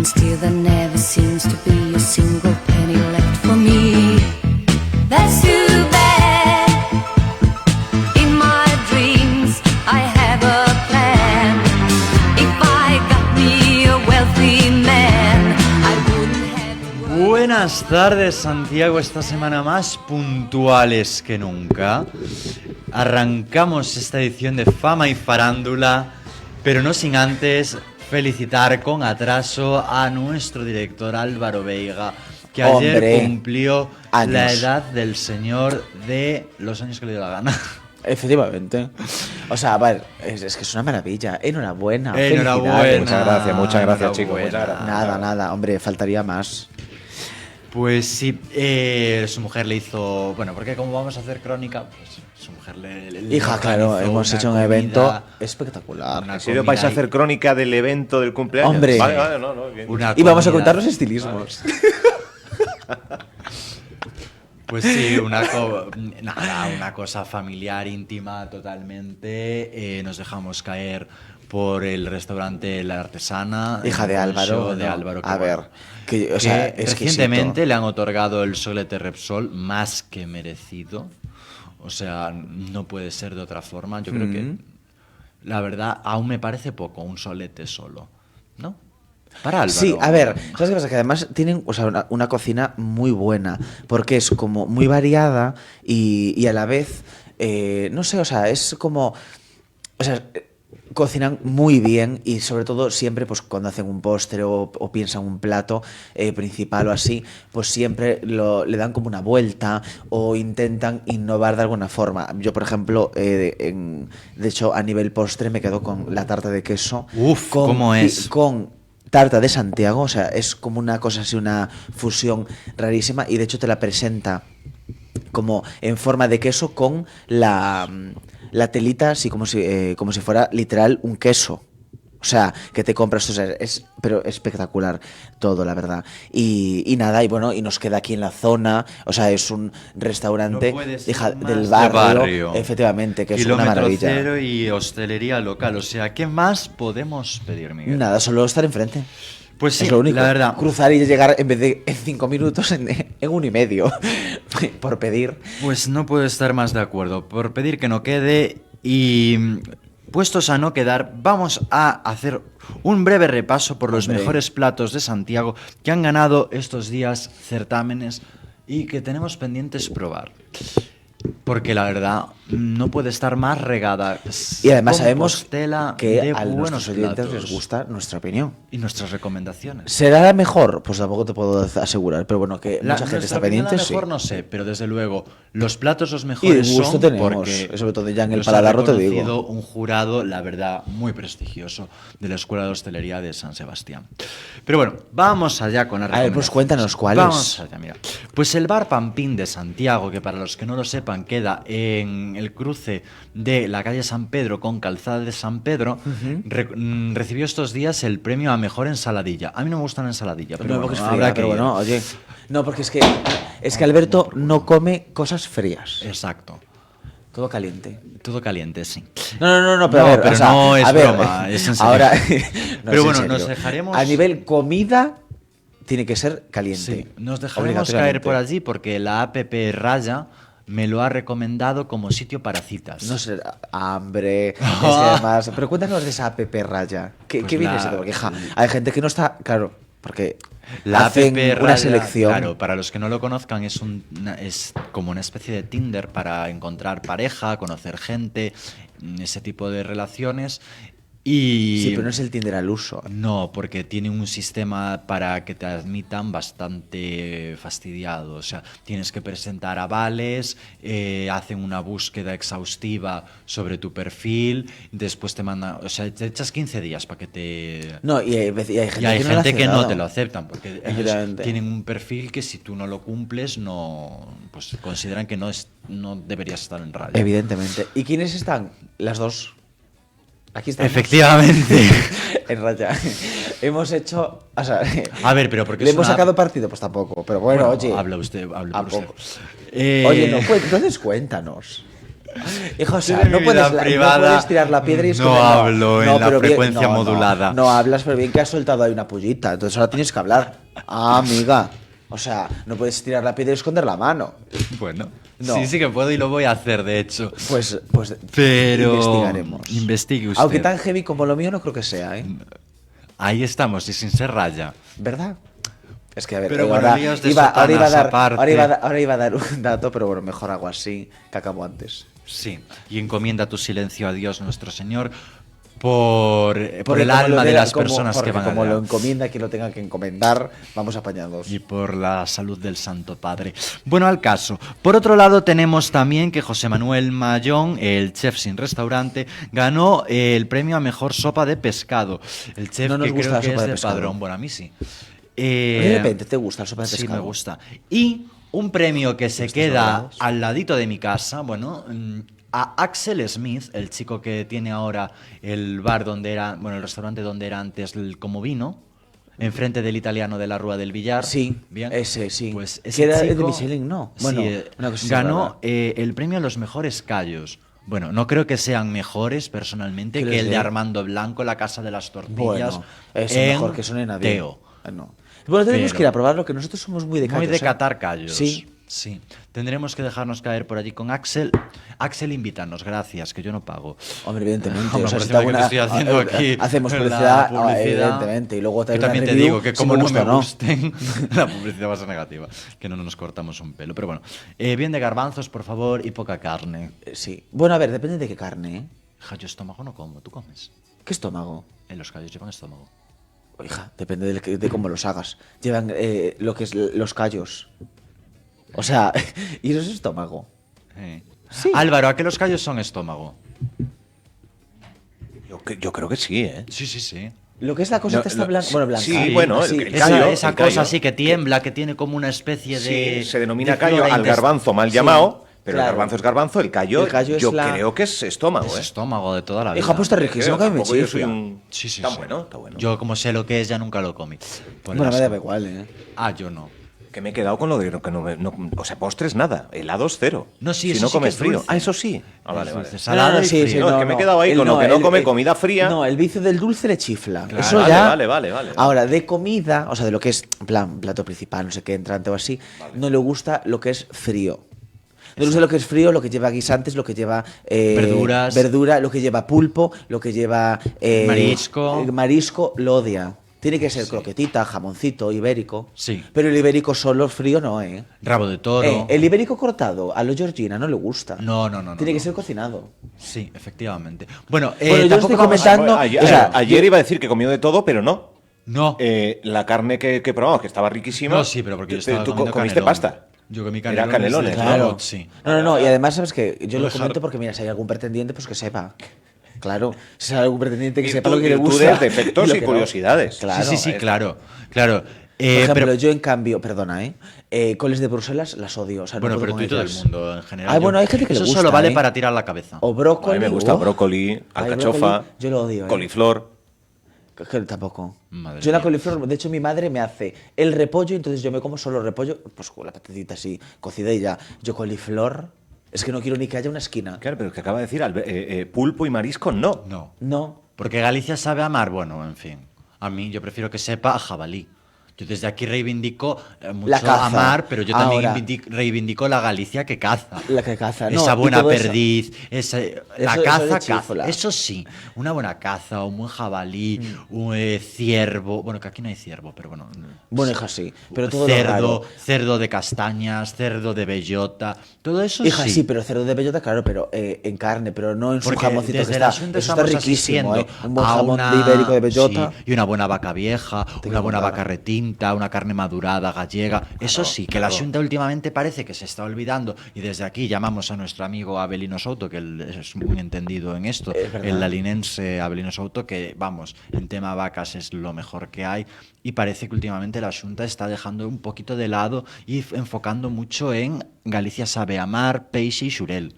And still there never seems to be a single penny left for me. That's too bad. In my dreams I have a plan. If I got me a wealthy man, I wouldn't have to. Buenas tardes, Santiago. Esta semana más puntuales que nunca. Arrancamos esta edición de Fama y Farándula, pero no sin antes felicitar con atraso a nuestro director Álvaro Veiga, que ayer cumplió la edad del señor de los años que le dio la gana. Efectivamente. O sea, vale, es que es una maravilla. Enhorabuena. Enhorabuena. Muchas gracias, chicos. Enhorabuena. Muchas gracias. Nada, hombre, faltaría más. Pues sí, su mujer le hizo... Bueno, porque como vamos a hacer crónica, pues su mujer le Hija, claro, hemos hecho un evento espectacular. ¿En serio vais a hacer crónica del evento del cumpleaños? Hombre. Vale, no. Bien. Y vamos a contar los estilismos. Pues sí, una cosa familiar, íntima totalmente. Nos dejamos caer por el restaurante La Artesana. Hija de Álvaro. De Álvaro. A ver, o sea, recientemente le han otorgado el Solete Repsol, más que merecido. O sea, no puede ser de otra forma. Yo creo que, la verdad, aún me parece poco un solete solo, ¿no? Para Álvaro. Sí, a ver, ¿sabes qué pasa? Que además tienen, o sea, una cocina muy buena, porque es como muy variada y a la vez, no sé, o sea, es como, o sea, cocinan muy bien y sobre todo siempre pues cuando hacen un postre o piensan un plato principal o así, pues siempre le dan como una vuelta o intentan innovar de alguna forma. Yo, por ejemplo, de hecho a nivel postre me quedo con la tarta de queso. Uf, ¿cómo es? Con tarta de Santiago, o sea, es como una cosa así, una fusión rarísima y de hecho te la presenta como en forma de queso con la telita así como si fuera literal un queso. O sea, que te compras, o sea, pero espectacular todo, la verdad. Y nada, y bueno, y nos queda aquí en la zona, o sea, es un restaurante del barrio, efectivamente, que es una maravilla. Kilómetro cero y hostelería local, o sea, ¿qué más podemos pedir, Miguel? Nada, solo estar enfrente. Pues sí, es lo único. La verdad. Cruzar y llegar en vez de en 5 minutos, en 1,5 por pedir. Pues no puedo estar más de acuerdo. Por pedir que no quede y puestos a no quedar, vamos a hacer un breve repaso por los mejores platos de Santiago que han ganado estos días certámenes y que tenemos pendientes probar. Porque la verdad no puede estar más regada. Y además sabemos que a nuestros oyentes les gusta nuestra opinión. Y nuestras recomendaciones. ¿Será la mejor? Pues tampoco te puedo asegurar. Pero bueno, que mucha gente está pendiente. La mejor sí. No sé, pero desde luego los platos los mejores y gusto son tenemos, porque sobre todo ya en el paladar te digo. Un jurado, la verdad, muy prestigioso de la Escuela de Hostelería de San Sebastián. Pero bueno, vamos allá con la recomendación. A ver, pues cuéntanos cuáles. Vamos allá, mira. Pues el Bar Pampín de Santiago, que para los que no lo sepan queda en el cruce de la calle San Pedro con Calzada de San Pedro, recibió estos días el premio a mejor ensaladilla. A mí no me gusta la ensaladilla, pero, no, bueno, es fría, pero bueno, oye, no, porque es que Alberto no come cosas frías. Exacto. Todo caliente. Todo caliente, sí. No, pero a ver, pero o sea, no es ver, broma, es en serio. Ahora, no, pero bueno, serio. nos dejaremos... A nivel comida, tiene que ser caliente. Sí, nos dejaremos caer por allí porque la app Raya me lo ha recomendado como sitio para citas. No sé, hambre, es que además... Pero cuéntanos de esa app Raya. ¿Qué viene eso? Porque hay gente que no está... Claro, porque la hacen app una Raya, selección... Claro, para los que no lo conozcan, es como una especie de Tinder para encontrar pareja, conocer gente, ese tipo de relaciones... Sí, pero no es el Tinder al uso. No, porque tiene un sistema para que te admitan bastante fastidiado. O sea, tienes que presentar avales, hacen una búsqueda exhaustiva sobre tu perfil, después te mandan... O sea, te echas 15 días para que te... No, y hay gente, que no te lo aceptan, porque ellos tienen un perfil que si tú no lo cumples, no, pues consideran que no deberías estar en Raya. Evidentemente. ¿Y quiénes están? Las dos. Aquí estamos. Efectivamente. En Raya. Hemos hecho... O sea, a ver, pero porque ¿le hemos sacado partido? Pues tampoco. Pero bueno, oye... Hable por usted. Oye, no, pues, entonces cuéntanos. Hijo, o sea, Yo de no mi puedes, vida privada no puedes tirar la piedra y no esconder. hablo en la pero bien- frecuencia modulada. No hablas, pero bien que has soltado ahí una pullita. Entonces ahora tienes que hablar. Ah, amiga. O sea, no puedes tirar la piedra y esconder la mano. Bueno, No. sí que puedo y lo voy a hacer, de hecho. Pues Pero investigaremos. investigue usted. Aunque tan heavy como lo mío no creo que sea, ¿eh? Ahí estamos, y sin ser raya. ¿Verdad? Es que a ver, Pero bueno, ahora, líos de ahora iba a sotanas dar, aparte. ahora iba a dar un dato, pero bueno, mejor hago así que acabo antes. Sí, y encomienda tu silencio a Dios nuestro Señor por el Porque como alma lo de diga- las como- personas que porque van como allá. lo encomienda quien lo tenga que encomendar, vamos apañados. Y por la salud del Santo Padre. Bueno, al caso. Por otro lado, tenemos también que José Manuel Mayón, el chef sin restaurante, ganó el premio a mejor sopa de pescado. El chef No nos que gusta creo la que sopa es de de pescado. Padrón. Bueno, a mí sí. De repente te gusta la sopa de Sí, pescado. me gusta. Y un premio que se Estos queda órganos. al ladito de mi casa, bueno, a Axel Smith, el chico que tiene ahora el bar donde era, bueno, el restaurante donde era antes el Como Vino, enfrente del italiano de la Rúa del Billar. Sí, Bien. ese sí. Pues Que ese era de chico, Michelin, ¿no? Bueno, sí, una cosa así ganó rara. el premio a los mejores callos. Bueno, no creo que sean mejores personalmente ¿Qué que les el de dé? Armando Blanco, la Casa de las Tortillas. Bueno, es en mejor que suene nadie. Teo. No. Bueno, tenemos Pero- que ir a probarlo, que nosotros somos muy de callos. Muy de ¿eh? catar callos. Sí. Sí. Tendremos que dejarnos caer por allí con Axel. Axel, invítanos, gracias, que yo no pago. Hombre, evidentemente. Hombre, o sea, por si encima te hago que te una- estoy haciendo aquí hacemos la publicidad, evidentemente. Y luego te que haré una también te review digo que si como no gusta me o no. gusten, la publicidad va a ser negativa. Que no nos cortamos un pelo. Pero bueno, bien de garbanzos, por favor, y poca carne. Sí. Bueno, a ver, depende de qué carne, ¿eh? Hija, yo estómago no como, ¿tú comes? ¿Qué estómago? En los callos llevan estómago. Hija, depende de cómo los hagas. Llevan lo que es los callos. O sea, y eso es estómago. Sí. Álvaro, ¿a qué los callos son estómago? Yo creo que sí, ¿eh? Sí, sí, sí. Lo que es la cosita No, está blanca. sí, Bueno, blanca. sí, bueno, así. el callo, esa el cosa callo. así que tiembla, que tiene como una especie de. Sí, se denomina de callo flora al garbanzo mal Sí, llamado, pero claro. el garbanzo es garbanzo, el callo Es yo la- creo que es estómago, Es ¿eh? estómago de toda la vida. Hija, pues está riquísimo, que a mí me Tampoco yo soy chifla. un... Sí, sí, está sí. bueno, está bueno. Yo, como sé lo que es, ya nunca lo comí. Por el Bueno, me asco. da igual, ¿eh? Ah, yo no. Que me he quedado con lo de que o sea, postres nada, helados cero. No, sí, si eso no sí que comes es frío. dulce. Ah, eso sí. Ah, vale, Es vale. dulce. Salado y frío. No, es que me he quedado ahí con lo que no come comida fría. No, el vicio del dulce le chifla. Claro. Eso Vale, ya. vale. Ahora, de comida, o sea, de lo que es, en plan, plato principal, no sé qué, entrante o así, no le gusta lo que es frío. No le gusta lo que es frío, lo que lleva guisantes, lo que lleva Verduras. verdura, lo que lleva pulpo, lo que lleva Marisco. marisco, lo odia. Tiene que ser croquetita, jamoncito, ibérico. Sí. Pero el ibérico solo frío no, ¿eh? Rabo de toro. El ibérico cortado a lo Georgina no le gusta. No. Tiene que no. ser cocinado. Sí, efectivamente. Bueno, Bueno, yo tampoco estoy vamos a- comentando- Ayer, o sea, ayer iba a decir que comió de todo, pero no. No. La carne que probamos, que estaba riquísima. No, sí, pero porque yo estaba ¿Tú comiendo comiste canelón. pasta? Yo comí Era canelones. canelones, de ¿no? Claro. robot, sí. No. Y además, ¿sabes qué? Yo lo Dejar- comento porque, mira, si hay algún pretendiente, pues que sepa. Claro. Si hay algún pretendiente que Y sepa tú- lo que le gusta. virtudes, defectos lo y que no. curiosidades. Claro. sí, claro. Claro. Por ejemplo, pero, yo en cambio, perdona, coles de Bruselas las odio. O sea, no bueno, puedo pero con tú y todo el ellas. mundo en general. Ay, bueno, hay gente que le Eso gusta, solo vale ¿eh? para tirar la cabeza. O brócoli. A mí me gusta uf. brócoli, Ay, alcachofa, brócoli, yo lo odio, ¿eh? coliflor. Que tampoco. Madre Yo la mía. coliflor, de hecho mi madre me hace el repollo, entonces yo me como solo repollo, pues con la patatita así cocida y ya. Yo coliflor, es que no quiero ni que haya una esquina. Claro, pero es que acaba de decir pulpo y marisco, no. No. No. Porque Galicia sabe amar, bueno, en fin. A mí yo prefiero que sepa a jabalí. Yo desde aquí reivindico mucho La caza. amar, pero yo también Ahora. reivindico la Galicia que caza. La que caza, no, Esa y buena todo eso. perdiz, la eso caza, le caza. chifla. Eso sí, una buena caza, un buen jabalí, un ciervo. Bueno, que aquí no hay ciervo, pero bueno. Bueno, hija, sí, pero todo lo cerdo, raro. cerdo de castañas, cerdo de bellota, todo eso Hija, sí. sí, pero cerdo de bellota, claro, pero en carne, pero no en su Porque jamoncito desde que el está. asunto Eso está estamos riquísimo, asistiendo Un buen a jamón una- de ibérico de bellota. sí, y una buena vaca vieja, una buena contada. vaca retinta, una carne madurada gallega. Eso sí, que la Xunta últimamente parece que se está olvidando, y desde aquí llamamos a nuestro amigo Abelino Souto, que él es muy entendido en esto, Es verdad. el lalinense Abelino Souto, que vamos, en tema vacas es lo mejor que hay, y parece que últimamente la Xunta está dejando un poquito de lado y enfocando mucho en Galicia sabe amar, peixe y xurel.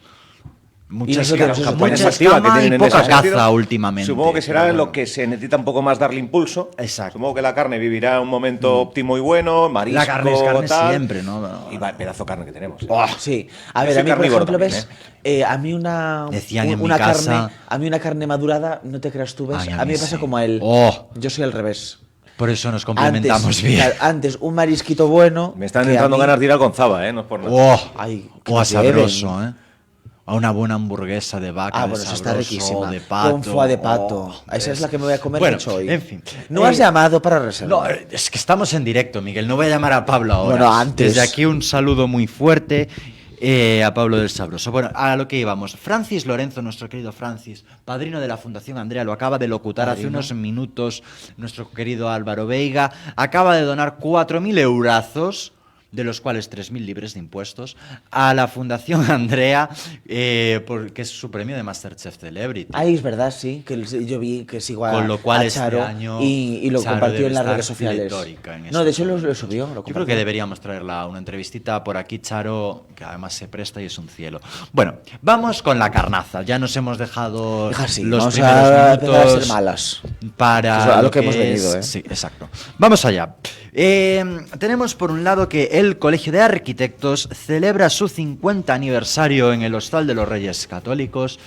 muchas nosotros, camas, campañas mucha activas que cama tienen y en poca ese sentido. caza últimamente. Supongo que será pero bueno. lo que se necesita un poco más darle impulso. Exacto. Supongo que la carne vivirá un momento óptimo y bueno, marisco, La carne es carne tal. siempre, ¿no? Y va, pedazo de carne que tenemos. Sí, a Yo ver, soy a mí por carnívoro ejemplo, también, ves, a mí una, Decían en mi una casa- carne, a mí una carne madurada, no te creas tú, ves, Ay, a mí me pasa sí. como a él. Oh. Yo soy al revés. Por eso nos complementamos bien. Claro, antes un marisquito bueno. Me están que a entrando mí- ganas de ir al Gonzaba, no es por nada. Oh, Ay, que oh, nos sabroso, lleven. A una buena hamburguesa de vaca, Ah, de bueno, eso está sabroso, riquísima. de pato. Con foie de pato. Oh, Esa es la que me voy a comer bueno, mucho hoy. en fin. No has llamado para reservar. No, es que estamos en directo, Miguel. No voy a llamar a Pablo ahora. Bueno, antes. Desde aquí un saludo muy fuerte a Pablo del Sabroso. Bueno, a lo que íbamos. Francis Lorenzo, nuestro querido Francis, padrino de la Fundación Andrea, lo acaba de locutar hace unos minutos. Nuestro querido Álvaro Veiga acaba de donar 4.000 eurazos, de los cuales 3.000 libres de impuestos, a la Fundación Andrea, que es su premio de Masterchef Celebrity. Ay, es verdad, sí, que yo vi que sigo a, Con lo cual a Charo este año y lo Charo compartió debe en las estar redes sociales. pletórica en No, esto. de hecho lo subió. Lo Yo creo compartió. que deberíamos traerla una entrevistita por aquí, Charo, que además se presta y es un cielo. Bueno, vamos con la carnaza. Ya nos hemos dejado Hija, sí, los vamos primeros a empezar a ser minutos malas. para Eso es a lo que hemos es- venido, ¿eh? Sí, exacto. Vamos allá. Tenemos por un lado que el Colegio de Arquitectos celebra su 50 aniversario en el Hostal de los Reyes Católicos,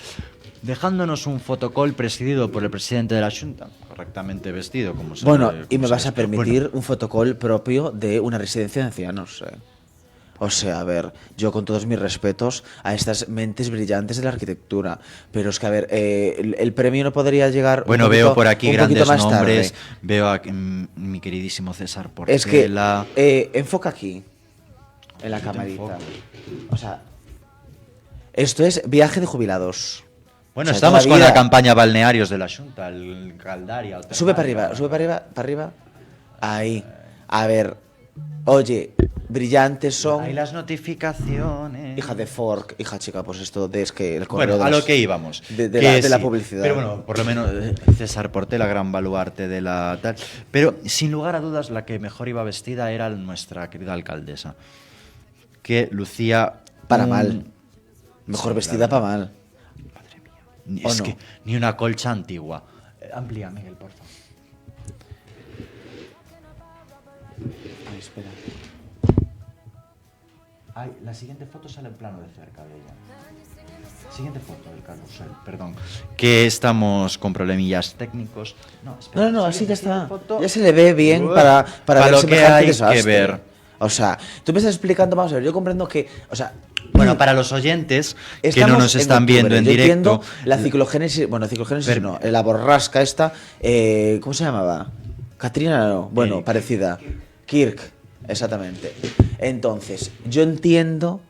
dejándonos un fotocall presidido por el presidente de la Junta, correctamente vestido, como se Bueno, ve- y como me se vas a ve. permitir Bueno, un fotocall propio de una residencia de ancianos. O sea, a ver, yo con todos mis respetos a estas mentes brillantes de la arquitectura, pero es que, a ver, el premio no podría llegar. bueno, un poquito- veo por aquí un poquito grandes más nombres. tarde. Veo a mi queridísimo César Portela. Es que enfoca aquí, en la Yo te camarita. enfoco. O sea, esto es viaje de jubilados. Bueno, O sea, estamos toda con la vida. campaña balnearios de la Junta, el Caldaria. Hotel Sube para arriba, Málaga. sube para arriba, para arriba. Ahí. A ver, oye, brillantes son. Hay las notificaciones. Hija de fork, hija chica, pues esto es que el Bueno, correo a de lo las- que íbamos. de Que la sí, publicidad. Pero bueno, por lo menos César Portela, gran baluarte de la tal. Pero sin lugar a dudas, la que mejor iba vestida era nuestra querida alcaldesa, que lucía Para un- mal. Mejor Sí, vestida la para verdad. mal. ¿O Es no? que ni una colcha antigua. Amplía, Miguel, por favor. Ay, espera. Ay, la siguiente foto sale en plano de cerca de ella. Siguiente foto del carrusel, perdón. Que estamos con problemillas técnicos. No, espera, No, así ya siguiente está. foto. Ya se le ve bien Ué, para ver lo que semejante hay desastre. que ver. O sea, tú me estás explicando, vamos a ver, yo comprendo que, o sea, Bueno, para los oyentes que no estamos nos en están viendo octubre. en Yo directo, entiendo la ciclogénesis, bueno, ciclogénesis Ver- no, la borrasca esta, ¿cómo se llamaba? Katrina no, bueno, Kirk. parecida. Kirk, exactamente. Entonces, yo entiendo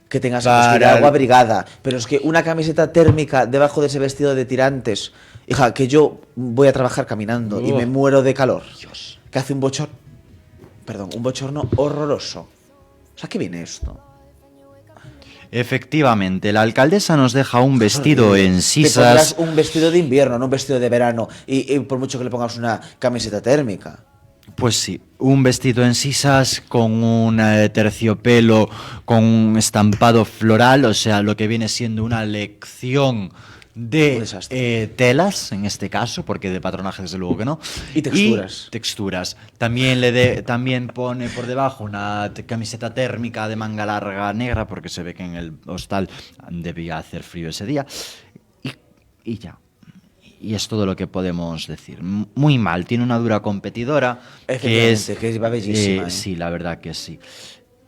que tengas que Para ir agua el- abrigada, pero es que una camiseta térmica debajo de ese vestido de tirantes, hija, que yo voy a trabajar caminando y me muero de calor. Dios. Que hace un bochorno horroroso. O sea, ¿qué viene esto? efectivamente, la alcaldesa nos deja un vestido en Te sisas. pondrás un vestido de invierno, no un vestido de verano, y por mucho que le pongas una camiseta térmica. Pues sí, un vestido en sisas con un terciopelo, con un estampado floral, o sea, lo que viene siendo una lección Un de desastre. telas, en este caso, porque de patronaje desde luego que no. Y texturas. Texturas. También también pone por debajo una camiseta térmica de manga larga negra, porque se ve que en el hostal debía hacer frío ese día. Y ya. Y es todo lo que podemos decir. Muy mal, tiene una dura competidora que es... Efectivamente, que va bellísima, ¿eh? Sí, la verdad que sí.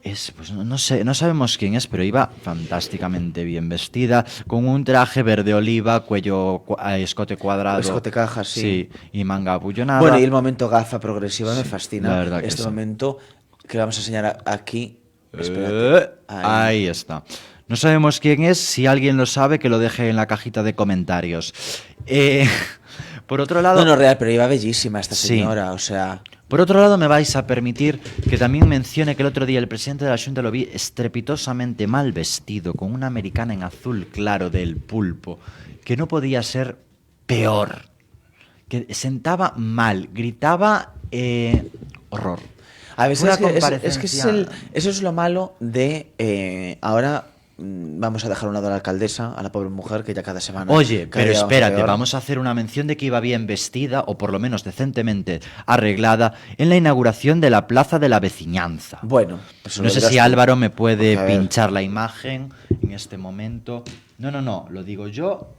Pues no sé, no sabemos quién es, pero iba fantásticamente bien vestida, con un traje verde oliva, cuello, escote cuadrado. Escote caja, sí. Sí, y manga abullonada. Bueno, y el momento gafa progresiva me fascina. la verdad que este sí. momento que vamos a enseñar aquí. Espérate. Ahí está. No sabemos quién es, si alguien lo sabe, que lo deje en la cajita de comentarios. Por otro lado... No, no, real, pero iba bellísima esta Sí. señora, o sea... Por otro lado, me vais a permitir que también mencione que el otro día el presidente de la Junta lo vi estrepitosamente mal vestido, con una americana en azul claro del pulpo, que no podía ser peor. Que sentaba mal, gritaba horror. A veces Una es que, es que comparecencia- eso es lo malo de ahora vamos a dejar a un lado a la alcaldesa, a la pobre mujer que ya cada semana... Oye, cada pero día espérate, peor. vamos a hacer una mención de que iba bien vestida, o por lo menos decentemente arreglada, en la inauguración de la Plaza de la Veciñanza. Bueno, eso No lo sé dirás si tú, Álvaro me puede porque, a ver, pinchar la imagen en este momento. No, lo digo yo.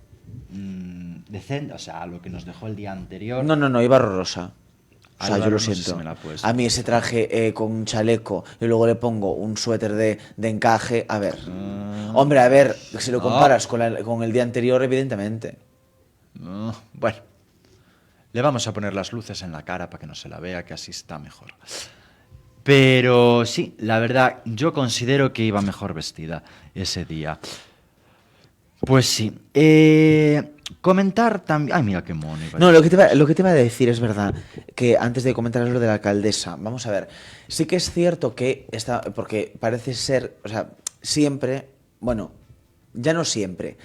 Decente, o sea, lo que nos dejó el día anterior. No, iba horrorosa. O sea, Álvaro, yo lo no sé siento. si me la ha puesto. A mí ese traje con un chaleco y luego le pongo un suéter de encaje, a ver. Hombre, a ver, si lo comparas con el día anterior, evidentemente. Bueno, le vamos a poner las luces en la cara para que no se la vea, que así está mejor. Pero sí, la verdad, yo considero que iba mejor vestida ese día. Pues sí. Comentar también... Ay, mira qué mono. No, lo que te iba a decir es verdad, que antes de comentar lo de la alcaldesa, vamos a ver, sí que es cierto que está, porque parece ser, o sea, siempre, bueno, ya no siempre,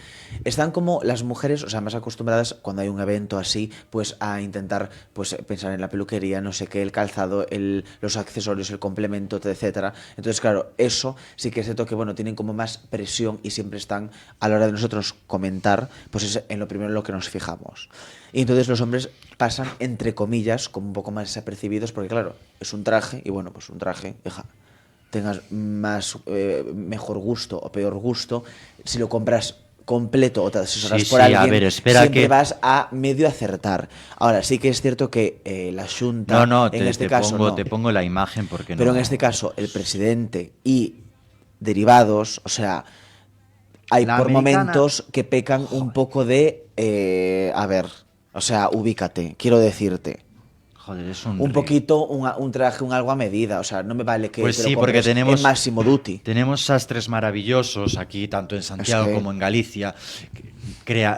están como las mujeres, o sea, más acostumbradas cuando hay un evento así, pues a intentar, pues pensar en la peluquería, no sé qué, el calzado, los accesorios, el complemento, etcétera. Entonces, claro, eso sí que es cierto que, bueno, tienen como más presión y siempre están, a la hora de nosotros comentar, pues es en lo primero en lo que nos fijamos. Y entonces los hombres pasan, entre comillas, como un poco más desapercibidos, porque claro, es un traje, y bueno, pues un traje, hija, tengas mejor gusto o peor gusto, si lo compras completo o te asesoras Sí, por sí, alguien, a ver, espera siempre que- vas a medio acertar. Ahora, sí que es cierto que la Xunta, No, en este te caso, pongo, no. te pongo la imagen porque Pero no... en este caso, el presidente y derivados, o sea, hay La por americana- momentos que pecan un poco de, a ver, o sea, ubícate, quiero decirte. Joder, es un Un río. poquito, un traje, un algo a medida. O sea, no me vale que Pues te sí, lo porque compres tenemos en Máximo Duty. tenemos sastres maravillosos aquí, tanto en Santiago Es que- como en Galicia,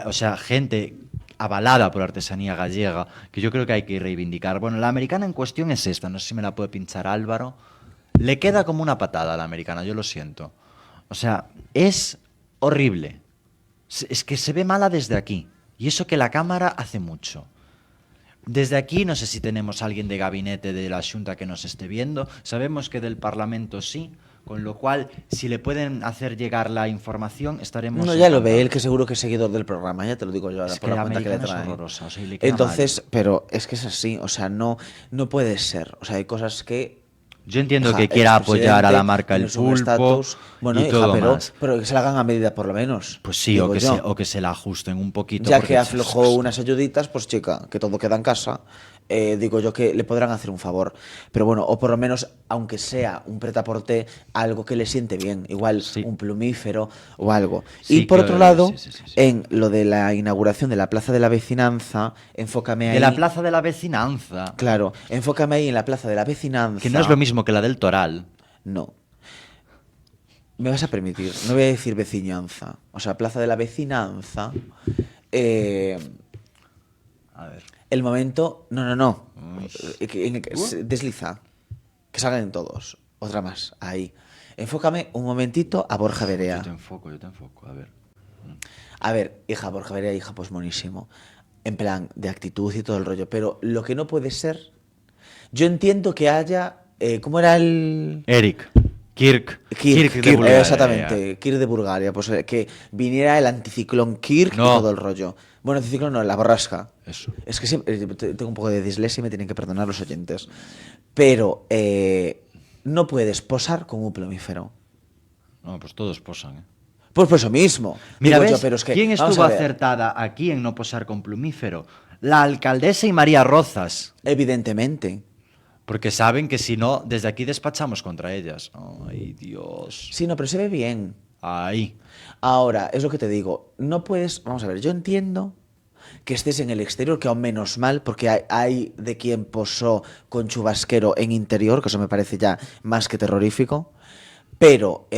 o sea, gente avalada por artesanía gallega, que yo creo que hay que reivindicar. Bueno, la americana en cuestión es esta, no sé si me la puede pinchar Álvaro. Le queda como una patada a la americana, yo lo siento. O sea, es horrible. Es que se ve mala desde aquí. Y eso que la cámara hace mucho. Desde aquí, no sé si tenemos a alguien de gabinete de la Xunta que nos esté viendo. Sabemos que del Parlamento sí, con lo cual, si le pueden hacer llegar la información, estaremos... No, ya lo ve encantados. él, que seguro que es seguidor del programa, ya te lo digo yo ahora Es por que la la cuenta que le americana es trae. horrorosa, o sea, y le queda Entonces, mal. pero es que es así, o sea, no puede ser. O sea, hay cosas que. Yo entiendo Hija, que quiera eres apoyar a la presidente, marca El tienes un Pulpo estatus. Bueno, y hija, todo pero, más. pero que se la hagan a medida por lo menos. Pues sí, digo o yo. que se la ajusten un poquito. Ya porque que aflojó unas ayuditas, pues chica, que todo queda en casa. Digo yo que le podrán hacer un favor. Pero bueno, o por lo menos, aunque sea un pretaporté, algo que le siente bien. Igual Sí. un plumífero o algo. Sí, y por que- otro lado, sí. en lo de la inauguración de la Plaza de la Vecinanza, enfócame ahí. De la Plaza de la Vecinanza, Claro, enfócame ahí en la Plaza de la Vecinanza. que no es lo mismo que la del Toral. No. Me vas a permitir, no voy a decir veciñanza. O sea, Plaza de la Vecinanza. A ver. El momento. No. Desliza. Que salgan todos. Otra más. Ahí. Enfócame un momentito a Borja Berea. Yo te enfoco, a ver. A ver, hija, Borja Berea, hija, pues monísimo. En plan, de actitud y todo el rollo. Pero lo que no puede ser. Yo entiendo que haya. ¿Cómo era el.? Eric. Kirk Kirk, de Bulgaria. exactamente, Kirk de Bulgaria, pues que viniera el anticiclón Kirk No. y todo el rollo. Bueno, anticiclón no, la borrasca. Eso. Es que siempre, tengo un poco de dislexia y me tienen que perdonar los oyentes. Pero no puedes posar con un plumífero. No, pues todos posan, ¿eh? Pues por eso mismo. Mira, Digo ¿ves? yo, pero es que, ¿Quién vamos estuvo a ver, acertada aquí en no posar con plumífero? La alcaldesa y María Rozas. Evidentemente. Porque saben que si no, desde aquí despachamos contra ellas. Ay, Dios. Sí, no, pero se ve bien. Ahí. Ahora, es lo que te digo, no puedes, vamos a ver, yo entiendo que estés en el exterior, que aún menos mal, porque hay de quien posó con chubasquero en interior, que eso me parece ya más que terrorífico, pero,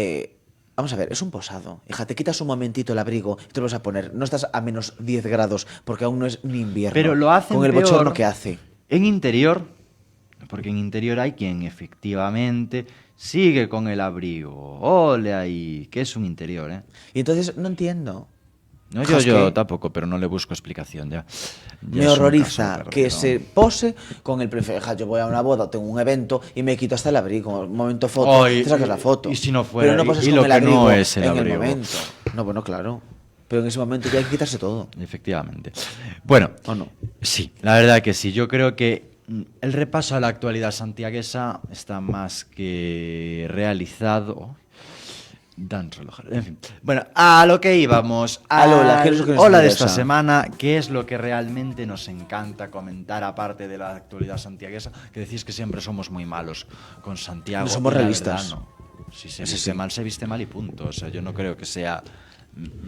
vamos a ver, es un posado, hija, te quitas un momentito el abrigo y te lo vas a poner, no estás a menos 10 grados, porque aún no es ni invierno, Pero lo hacen con el peor bochorno que hace. En interior, porque en interior hay quien efectivamente sigue con el abrigo. Ole ahí, que es un interior, ¿eh? Y entonces no entiendo. No, Es yo que tampoco, pero no le busco explicación ya. Ya me es un horroriza caso que perdido. se pose con el prefijo. Yo voy a una boda, tengo un evento y me quito hasta el abrigo. Un momento foto, Oh, te sacas la foto. y si no fuera, pero no poses y con lo el que no abrigo es el en abrigo. el momento. No, bueno, claro. Pero en ese momento ya hay que quitarse todo. Efectivamente. Bueno, ¿O no? sí, la verdad que sí. Yo creo que el repaso a la actualidad santiaguesa está más que realizado. Dan reloj. En fin. Bueno, a lo que íbamos. Al hola, ¿qué es lo que nos hola de esta interesa? semana, ¿qué es lo que realmente nos encanta comentar aparte de la actualidad santiaguesa? Que decís que siempre somos muy malos con Santiago. No somos y la realistas. verdad, no. Si se Eso viste sí. mal, se viste mal y punto. O sea, yo no creo que sea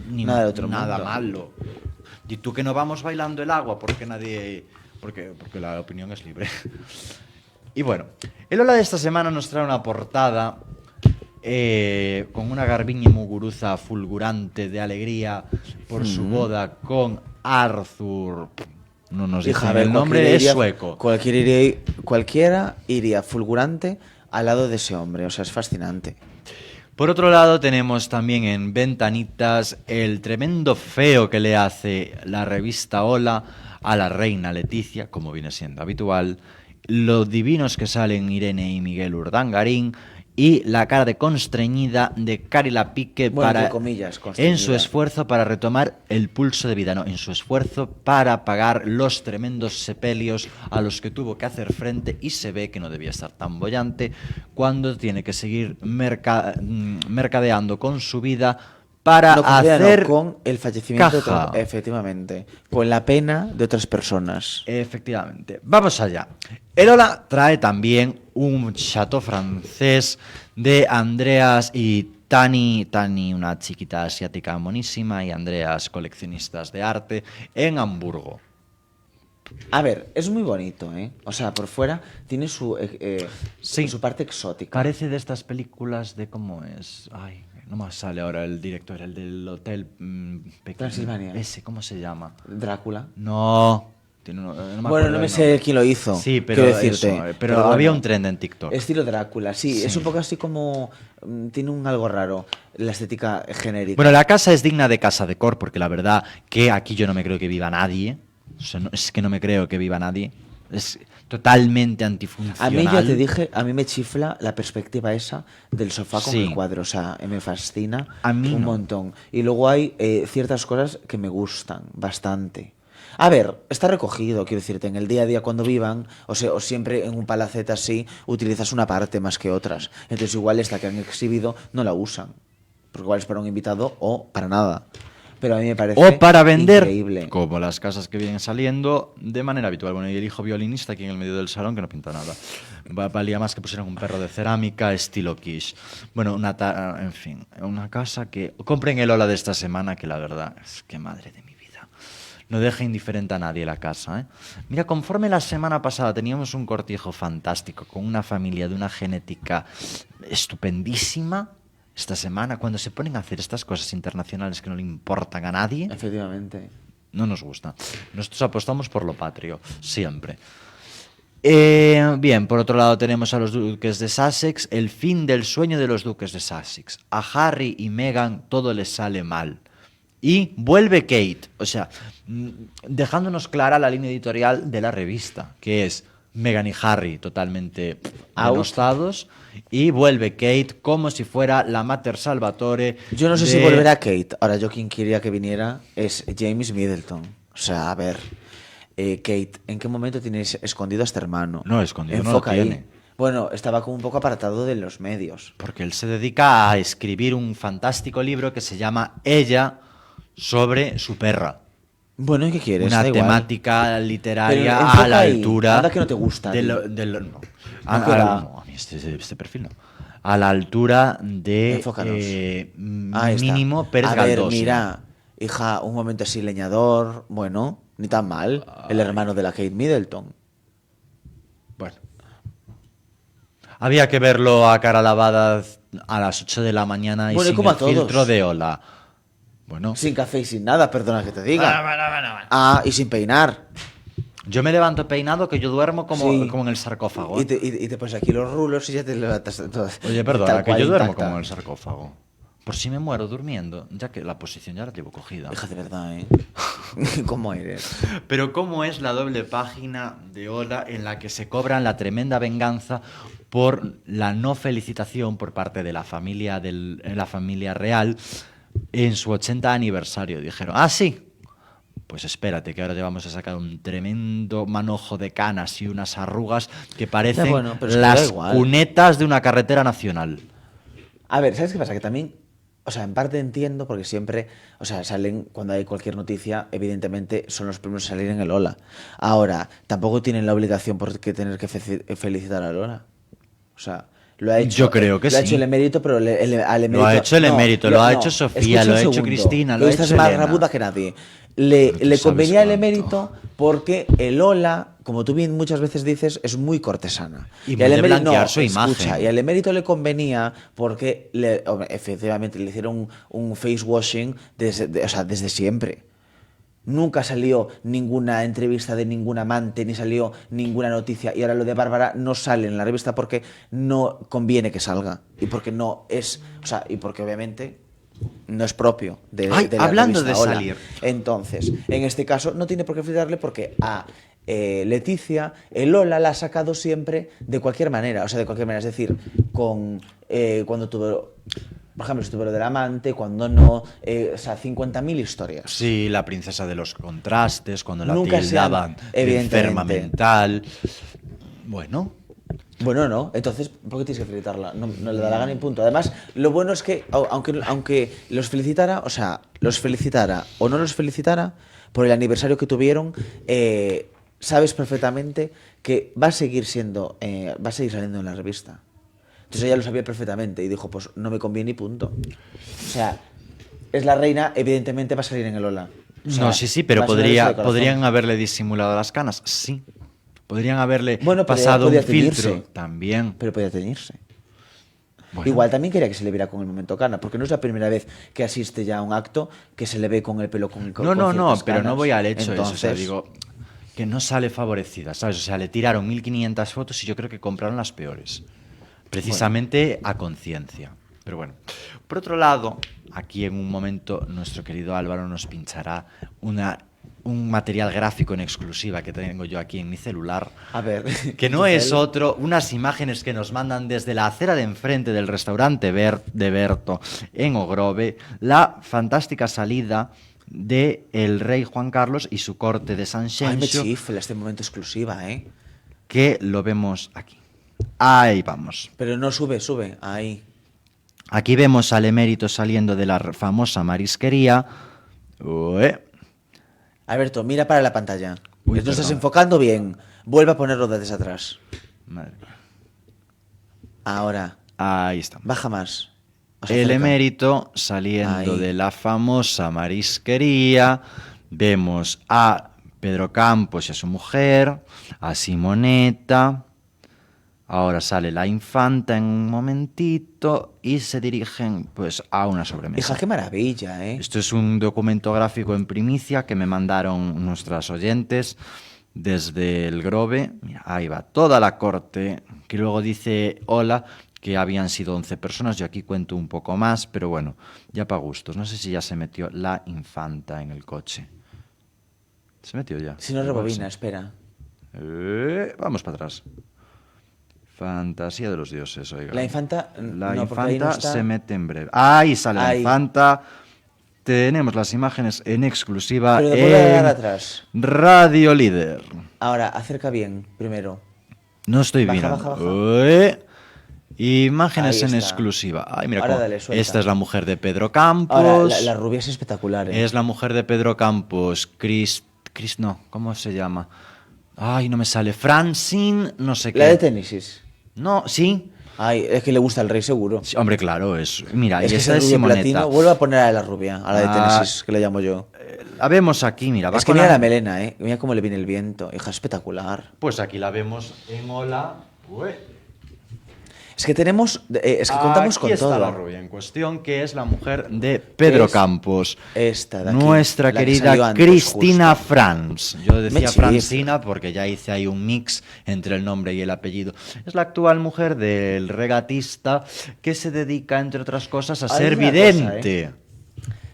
ni Nada de otro nada mundo. malo. Y tú que no vamos bailando el agua porque nadie. Porque la opinión es libre. Y bueno, el hola de esta semana nos trae una portada con una Garbiñe Muguruza fulgurante de alegría por su boda con Arthur. No nos Hija, dicen a ver, el nombre, cualquiera es iría- sueco. Cualquiera iría fulgurante al lado de ese hombre. O sea, es fascinante. Por otro lado, tenemos también en Ventanitas el tremendo feo que le hace la revista Hola a la reina Leticia, como viene siendo habitual, los divinos que salen Irene y Miguel Urdangarín y la cara de constreñida de Carila Pique Bueno, para, entre comillas, constreñida. en su esfuerzo para retomar el pulso de vida, no, en su esfuerzo para pagar los tremendos sepelios a los que tuvo que hacer frente y se ve que no debía estar tan bollante cuando tiene que seguir mercadeando con su vida para No, con vida no, hacer con el fallecimiento caja. efectivamente, con la pena de otras personas. Efectivamente. Vamos allá. El Hola trae también un chateau francés de Andreas y Tani, una chiquita asiática monísima, y Andreas, coleccionistas de arte, en Hamburgo. A ver, es muy bonito, ¿eh? O sea, por fuera tiene Sí. su parte exótica. Parece de estas películas de cómo es. Ay, no me sale ahora el director, el del hotel pequeño. Transilvania. Ese, ¿cómo se llama? Drácula. No. Tiene no me Bueno, acuerdo no me el sé nombre. quién lo hizo. Sí, pero, quiero decirte. eso, pero había un trend en TikTok. Estilo Drácula, sí, Sí. es un poco así como. Tiene un algo raro, la estética genérica. Bueno, la casa es digna de casa de Cor, porque la verdad que aquí yo no me creo que viva nadie. O sea, es que no me creo que viva nadie. Es totalmente A antifuncional. mí ya te dije, a mí me chifla la perspectiva esa del sofá con Sí. el cuadro, o sea, me fascina A mí un no. montón. Y luego hay ciertas cosas que me gustan bastante. A ver, está recogido, quiero decirte, en el día a día cuando vivan, o siempre en un palacete así, utilizas una parte más que otras. Entonces igual esta que han exhibido no la usan, porque igual es para un invitado o para nada. Pero a mí me parece O para vender, increíble. como las casas que vienen saliendo, de manera habitual. Bueno, y el hijo violinista aquí en el medio del salón, que no pinta nada. Valía más que pusieran un perro de cerámica estilo quiche. Bueno, en fin, una casa que... Compren el Hola de esta semana, que la verdad es que madre de mi vida. No deja indiferente a nadie la casa, ¿eh? Mira, conforme la semana pasada teníamos un cortijo fantástico, con una familia de una genética estupendísima, esta semana, cuando se ponen a hacer estas cosas internacionales que no le importan a nadie, Efectivamente. no nos gusta. Nosotros apostamos por lo patrio, siempre. Bien, por otro lado tenemos a los duques de Sussex, el fin del sueño de los duques de Sussex. A Harry y Meghan todo les sale mal. Y vuelve Kate, o sea, dejándonos clara la línea editorial de la revista, que es Meghan y Harry totalmente Out. denostados, y vuelve Kate como si fuera la Mater Salvatore. Yo no sé si de- volverá Kate. Ahora, yo quien quería que viniera es James Middleton. O sea, a ver, Kate, ¿en qué momento tienes escondido a este hermano? No, escondido no lo Enfoca ahí. tiene. Bueno, estaba como un poco apartado de los medios. Porque él se dedica a escribir un fantástico libro que se llama Ella, sobre su perra. Bueno, ¿y qué quieres? Una Da igual. temática literaria Pero a enfoca la ahí. altura. Anda que no te gusta, de tío. no. No, que va. No, a mí este perfil no. A la altura de Enfócanos. Ahí está. mínimo Pérez A ver, Galdós. mira, hija, un momento así leñador. Bueno, ni tan mal. El hermano de la Kate Middleton. Bueno. Había que verlo a cara lavada a las 8 de la mañana y Bueno, y sin como a el todos. filtro de Hola. Bueno. Sin café y sin nada, perdona que te diga. Ah, y sin peinar. Yo me levanto peinado que yo duermo como, Sí. como en el sarcófago. Y te pones aquí los rulos y ya te levantas todo. Oye, perdona, tal que cual, yo duermo intacta. como en el sarcófago. por si me muero durmiendo, ya que la posición ya la llevo cogida. Hija, de verdad, ¿eh? ¿Cómo eres? Pero ¿cómo es la doble página de Ola en la que se cobran la tremenda venganza por la no felicitación por parte de la familia, la familia real en su 80 aniversario? Dijeron, sí, pues espérate, que ahora te vamos a sacar un tremendo manojo de canas y unas arrugas que parecen Ya, bueno, pero es que da las igual. cunetas de una carretera nacional. A ver, ¿sabes qué pasa? Que también, o sea, en parte entiendo porque siempre, o sea, salen cuando hay cualquier noticia, evidentemente son los primeros a salir en el Ola. Ahora, tampoco tienen la obligación por que tener que felicitar al Ola. O sea, lo ha hecho. Yo creo que lo ha sí. hecho el emérito, pero al emérito. Lo ha hecho el emérito, lo ha hecho Sofía, escucha lo un ha hecho segundo, Cristina, lo que ha esta hecho es más Elena. rabuda que nadie. Pero Le tú sabes convenía el cuánto. emérito porque el Ola, como tú bien muchas veces dices, es muy cortesana. Y muy al de emérito, blanquear su escucha, imagen. y al emérito le convenía porque hombre, efectivamente le hicieron un face washing o sea, desde siempre. Nunca salió ninguna entrevista de ningún amante, ni salió ninguna noticia. Y ahora lo de Bárbara no sale en la revista porque no conviene que salga. Y porque no es. O sea, y porque obviamente no es propio de la hablando revista de Hola. salir. Entonces, en este caso no tiene por qué felicitarle porque a Leticia, el Ola la ha sacado siempre de cualquier manera. O sea, de cualquier manera. Es decir, con cuando tuvo. Por ejemplo, estuvo lo del amante, cuando no, o sea, 50.000 historias. Sí, la princesa de los contrastes, cuando la Nunca se han- tildaban de evidentemente. enferma mental. Bueno, Bueno, no, entonces, ¿por qué tienes que felicitarla? No le da la gana y punto. Además, lo bueno es que, aunque los felicitara, o sea, los felicitara o no los felicitara por el aniversario que tuvieron, sabes perfectamente que va a seguir saliendo en la revista. Entonces ella lo sabía perfectamente y dijo, pues no me conviene y punto. O sea, es la reina, evidentemente va a salir en el Ola. O sea, no, sí, pero va a sonar eso de corazón. podrían haberle disimulado las canas, sí. Podrían haberle Bueno, pero pasado podía un filtro teñirse. también. Pero podía teñirse. Bueno, Igual también quería que se le viera con el momento cana, porque no es la primera vez que asiste ya a un acto que se le ve con el pelo con no, con no, ciertas pero no canas. voy al hecho de eso. O sea, Entonces, digo que no sale favorecida, ¿sabes? O sea, le tiraron 1500 fotos y yo creo que compraron las peores. Precisamente a conciencia. Pero bueno. Por otro lado, aquí en un momento nuestro querido Álvaro nos pinchará un material gráfico en exclusiva que tengo yo aquí en mi celular. a ver, Que no es otro, unas imágenes que nos mandan desde la acera de enfrente del restaurante de Berto en Ogrove, la fantástica salida de el rey Juan Carlos y su corte de San Ay, me Xenxo, chifla este momento exclusiva, ¿eh? que lo vemos aquí. Ahí vamos. Pero no sube, ahí. Aquí vemos al emérito saliendo de la famosa marisquería. Ué. Alberto, mira para la pantalla. Uy, No estás perdón. enfocando bien. Vuelve a ponerlo desde atrás. Madre mía. Ahora, Ahí estamos. baja más. O sea, El acerca. emérito saliendo Ahí. de la famosa marisquería. Vemos a Pedro Campos y a su mujer, a Simoneta. Ahora sale la infanta en un momentito y se dirigen pues a una sobremesa. Hija, qué maravilla, ¿eh? Esto es un documento gráfico en primicia que me mandaron nuestras oyentes desde el Grove. Mira, ahí va toda la corte, que luego dice hola, que habían sido 11 personas. Yo aquí cuento un poco más, pero bueno, ya para gustos. No sé si ya se metió la infanta en el coche. ¿Se metió ya? Si no Igual rebobina, sí. espera. Vamos para atrás. Fantasía de los dioses, oiga. La infanta, La no, porque ahí infanta no está. se mete en breve. Ahí sale la Ahí. infanta. Tenemos las imágenes en exclusiva Pero después de dar en atrás. Radio Líder. Ahora, acerca bien, primero. No estoy Baja, mirando. baja, baja. Imágenes Ahí en está. exclusiva. Ay, mira Ahora cómo- dale, suelta. esta es la mujer de Pedro Campos. Ahora, la rubia es espectacular, ¿eh? Es la mujer de Pedro Campos. Chris, no, ¿cómo se llama? Ay, no me sale. Francine, no sé qué. La de Ténesis. No, sí. Ay, es que le gusta al rey, seguro. Sí, hombre, claro, es. Mira, Es y que esta ese es rubio Simoneta. platino. Vuelve a poner a la rubia, a la de Ah, Ténesis, que le llamo yo. La vemos aquí, mira. va Es que con mira la melena, ¿eh? Mira cómo le viene el viento. Hija, espectacular. Pues aquí la vemos en Hola. Ué. Es que tenemos, es que contamos Aquí con está la todo. rubia en cuestión, que es la mujer de Pedro Es Campos. esta de aquí, Nuestra la que querida salió antes, Cristina justo. Franz. Yo decía Me chifla. Francina porque ya hice ahí un mix entre el nombre y el apellido. Es la actual mujer del regatista que se dedica, entre otras cosas, a Hay ser una cosa, vidente.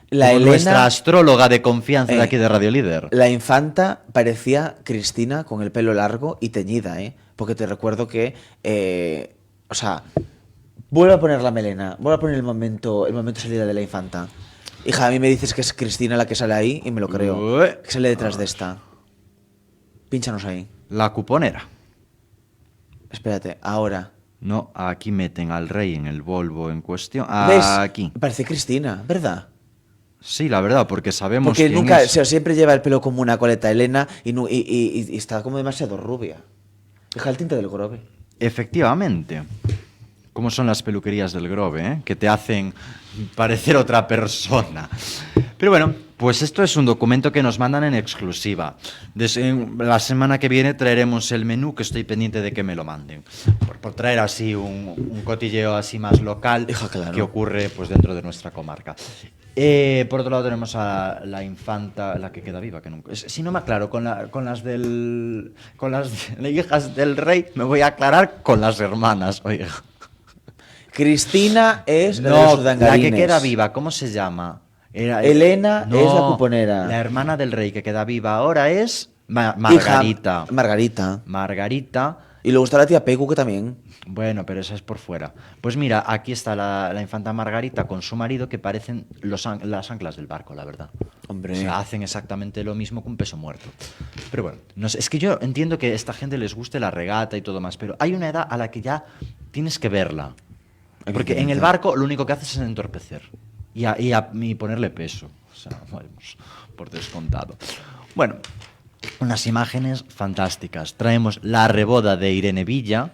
La Como Elena, nuestra astróloga de confianza de aquí de Radio Líder. la infanta parecía Cristina con el pelo largo y teñida, ¿eh? Porque te recuerdo que, o sea, vuelvo a poner la melena, vuelvo a poner el momento salida de la infanta. Hija, a mí me dices que es Cristina la que sale ahí y me lo creo. Ué. Que sale detrás de esta. Pínchanos ahí. La cuponera. Espérate, ahora. No, aquí meten al rey en el Volvo en cuestión. ¿Ves? Aquí. Parece Cristina, ¿verdad? Sí, la verdad, porque sabemos Porque quién nunca, es. o sea, siempre lleva el pelo como una coleta Elena y está como demasiado rubia. Deja el tinte del Grove. Efectivamente. ¿Cómo son las peluquerías del Grove, eh? Que te hacen parecer otra persona. Pero bueno, pues esto es un documento que nos mandan en exclusiva. La semana que viene traeremos el menú, que estoy pendiente de que me lo manden. Por traer así un cotilleo así más local, Hija, claro. que ocurre pues dentro de nuestra comarca. Por otro lado tenemos a la infanta, la que queda viva, que nunca. Si no me aclaro con las hijas del rey, me voy a aclarar con las hermanas, oiga. Cristina es la de No, los la que urdangarines. queda viva, ¿cómo se llama? Elena es la cuponera. La hermana del rey que queda viva ahora es Hija, Margarita. Margarita. Margarita. Y luego está la tía Pegu, que también. Bueno, pero esa es por fuera. Pues mira, aquí está la infanta Margarita con su marido, que parecen las anclas del barco, la verdad. Hombre. O sea, hacen exactamente lo mismo que un peso muerto. Pero bueno, no sé, es que yo entiendo que a esta gente les guste la regata y todo más, pero hay una edad a la que ya tienes que verla. Porque en el barco lo único que haces es entorpecer y ponerle peso. O sea, vamos, por descontado. Bueno, unas imágenes fantásticas. Traemos la reboda de Irene Villa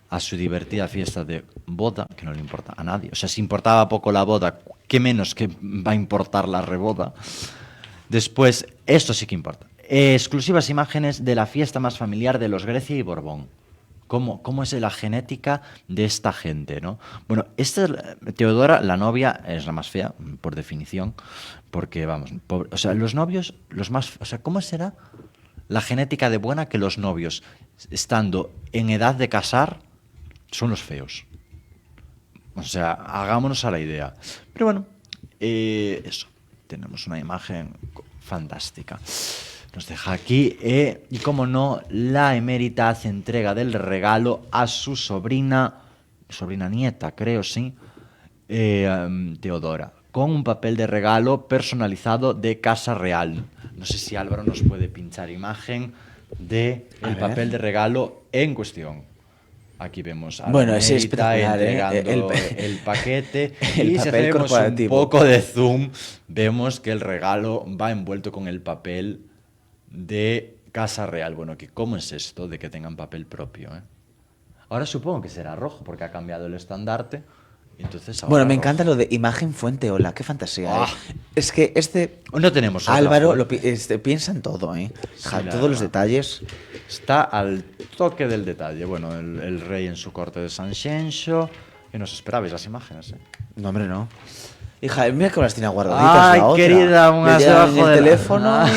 a su divertida fiesta de boda, que no le importa a nadie. O sea, si importaba poco la boda, ¿qué menos que va a importar la reboda? Después, esto sí que importa. Exclusivas imágenes de la fiesta más familiar de los Grecia y Borbón. ¿Cómo es la genética de esta gente, ¿no? Bueno, Teodora, la novia, es la más fea, por definición, porque, vamos, o sea, los novios, los más... O sea, ¿cómo será la genética de buena que los novios, estando en edad de casar, son los feos? O sea, hagámonos a la idea. Pero bueno, eso, tenemos una imagen fantástica. Nos deja aquí, y como no, la emérita hace entrega del regalo a su sobrina nieta, creo, sí, Teodora, con un papel de regalo personalizado de Casa Real. No sé si Álvaro nos puede pinchar imagen del papel de regalo en cuestión. Aquí vemos a Bueno, la es emérita espectacular, entregando ¿eh? el paquete. El Y si papel hacemos un corporativo. poco de zoom, vemos que el regalo va envuelto con el papel de Casa Real. Bueno, ¿cómo es esto de que tengan papel propio? Ahora supongo que será rojo porque ha cambiado el estandarte. Entonces ahora Bueno, me rojo. encanta lo de imagen fuente, hola, qué fantasía. Ah. Es que No tenemos otra Álvaro fuente. piensa en todo, ¿eh? Sí, Ja, la todos los verdad. detalles. Está al toque del detalle. Bueno, el rey en su corte de San Xenxo. ¿Qué nos esperabais las imágenes? No, hombre, no. Hija, mira que las tiene guardaditas. Ay, la otra. querida, Le unas llevan debajo el de la- teléfono Ah.